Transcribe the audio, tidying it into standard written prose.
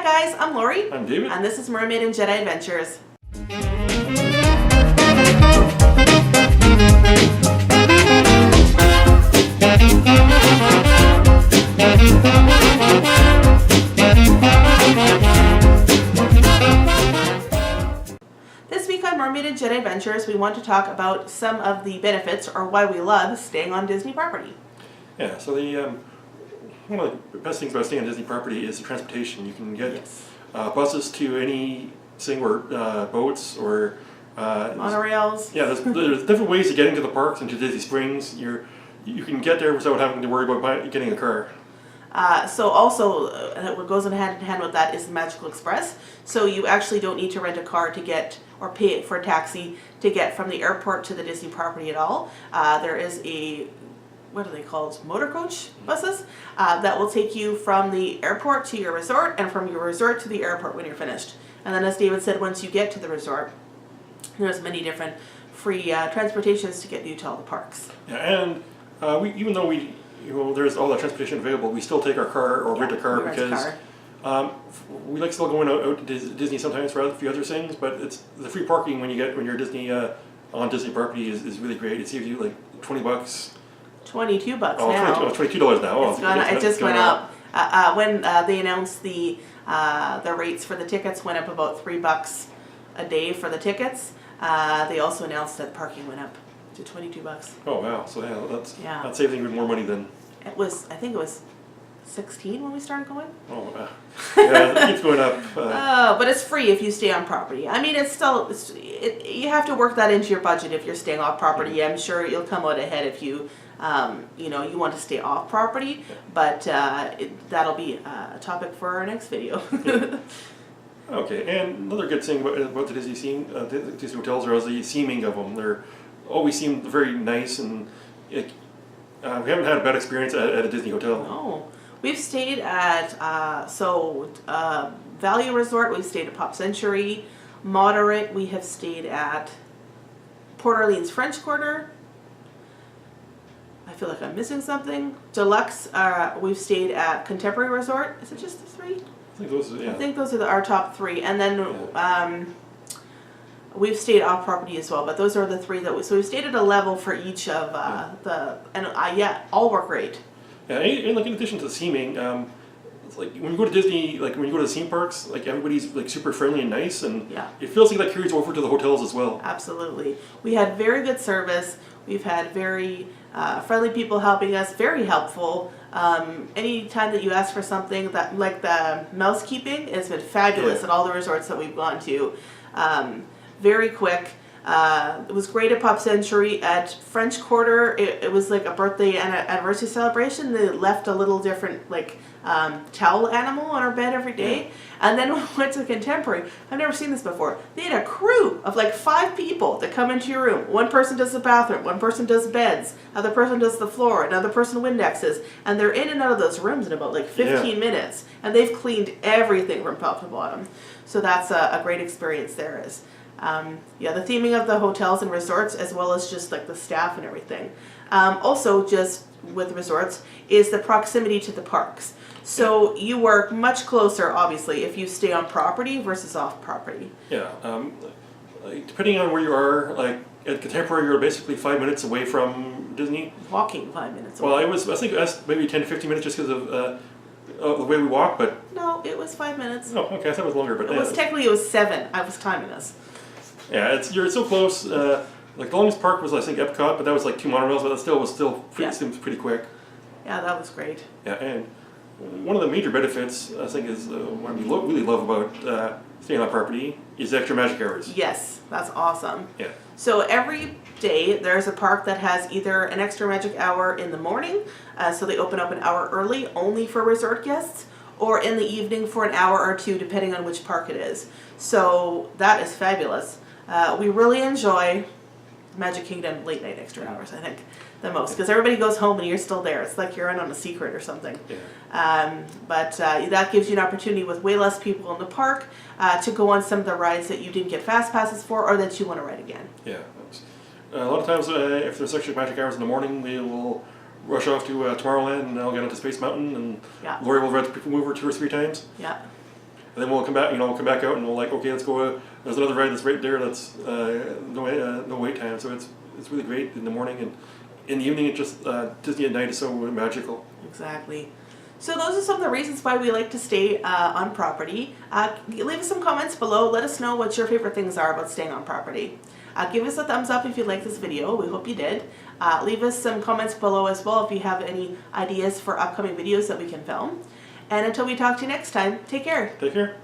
guys, I'm Lori. I'm David. And this is Mermaid and Jedi Adventures. This week on Mermaid and Jedi Adventures, we want to talk about some of the benefits or why we love staying on Disney property. Yeah, so one of the best things about staying on Disney property is the transportation. You can get buses to any or boats or monorails. Yeah, there's different ways of getting to the parks and to Disney Springs. You can get there without having to worry about getting a car. So also, what goes hand in hand with that is the Magical Express. So you actually don't need to rent a car to get or pay for a taxi to get from the airport to the Disney property at all. There is a, what are they called, motor coach buses that will take you from the airport to your resort and from your resort to the airport when you're finished. And then as David said, once you get to the resort, there's many different free transportations to get you to all the parks. Yeah, and even though there's all that transportation available, we still take our car or rent a car because we like still going out to Disney sometimes for a few other things, but it's the free parking when you're Disney on Disney property is really great. It saves you like $20. $22 now. $22 now. It just went up. When they announced the rates for the tickets went up about $3 a day for the tickets. They also announced that parking went up to $22. Oh wow! So that saves even more money than it was. I think it was 16 when we started going. Oh yeah, it keeps going up. But it's free if you stay on property. I mean, you have to work that into your budget if you're staying off property. I'm sure you'll come out ahead if you you want to stay off property, but that'll be a topic for our next video. Okay, and another good thing about the Disney Disney hotels are the theming of them. They're always seem very nice, and we haven't had a bad experience at a Disney hotel. No, we've stayed at Value Resort. We've stayed at Pop Century. Moderate, we have stayed at Port Orleans French Quarter. I feel like I'm missing something. Deluxe, we've stayed at Contemporary Resort. Is it just the three? I think those are our top three. And then we've stayed off property as well, but those are the three that so we've stayed at a level for each of all work great. Yeah, and like in addition to the theming, it's like when you go to Disney, like when you go to the theme parks, like everybody's like super friendly and nice, and it feels like that carries over to the hotels as well. Absolutely. We had very good service. We've had very friendly people helping us, very helpful. Any time that you ask for something, that like the mousekeeping has been fabulous at all the resorts that we've gone to. Very quick. It was great at Pop Century. At French Quarter, it was like a birthday and an anniversary celebration. They left a little different towel animal on our bed every day. And then when we went to Contemporary, I've never seen this before. They had a crew of like 5 people that come into your room. One person does the bathroom, one person does beds, another person does the floor, another person Windexes, and they're in and out of those rooms in about like 15 minutes. And they've cleaned everything from top to bottom. So that's a great experience there is. The theming of the hotels and resorts, as well as just like the staff and everything. Also, just with resorts, is the proximity to the parks. So you work much closer, obviously, if you stay on property versus off property. Yeah, depending on where you are, like at Contemporary, you're basically 5 minutes away from Disney. Walking 5 minutes away. Well, I think that's maybe 10 to 15 minutes just because of the way we walk, but... No, it was 5 minutes. Oh, okay, I thought it was longer, but... Technically it was 7. I was timing us. Yeah, you're so close. Like the longest park was I think Epcot, but that was like 2 monorails, but that seems pretty quick. Yeah, that was great. Yeah, and one of the major benefits I think is what we really love about staying on property is extra magic hours. Yes, that's awesome. Yeah. So every day there's a park that has either an extra magic hour in the morning, so they open up an hour early only for resort guests, or in the evening for an hour or two depending on which park it is. So that is fabulous. We really enjoy Magic Kingdom late night extra hours, I think, the most, because everybody goes home and you're still there. It's like you're in on a secret or something. Yeah. But that gives you an opportunity with way less people in the park to go on some of the rides that you didn't get fast passes for or that you want to ride again. Yeah. A lot of times if there's extra magic hours in the morning, we will rush off to Tomorrowland and I'll get onto Space Mountain and Lori will ride the People Mover 2 or 3 times. Yeah. and then we'll come back. We'll come back out and we'll like, okay, let's go. There's another ride that's right there. That's no wait time. So it's really great in the morning, and in the evening, it just Disney at night is so magical. Exactly. So those are some of the reasons why we like to stay on property. Leave us some comments below. Let us know what your favorite things are about staying on property. Give us a thumbs up if you like this video. We hope you did. Leave us some comments below as well if you have any ideas for upcoming videos that we can film. And until we talk to you next time, take care. Take care.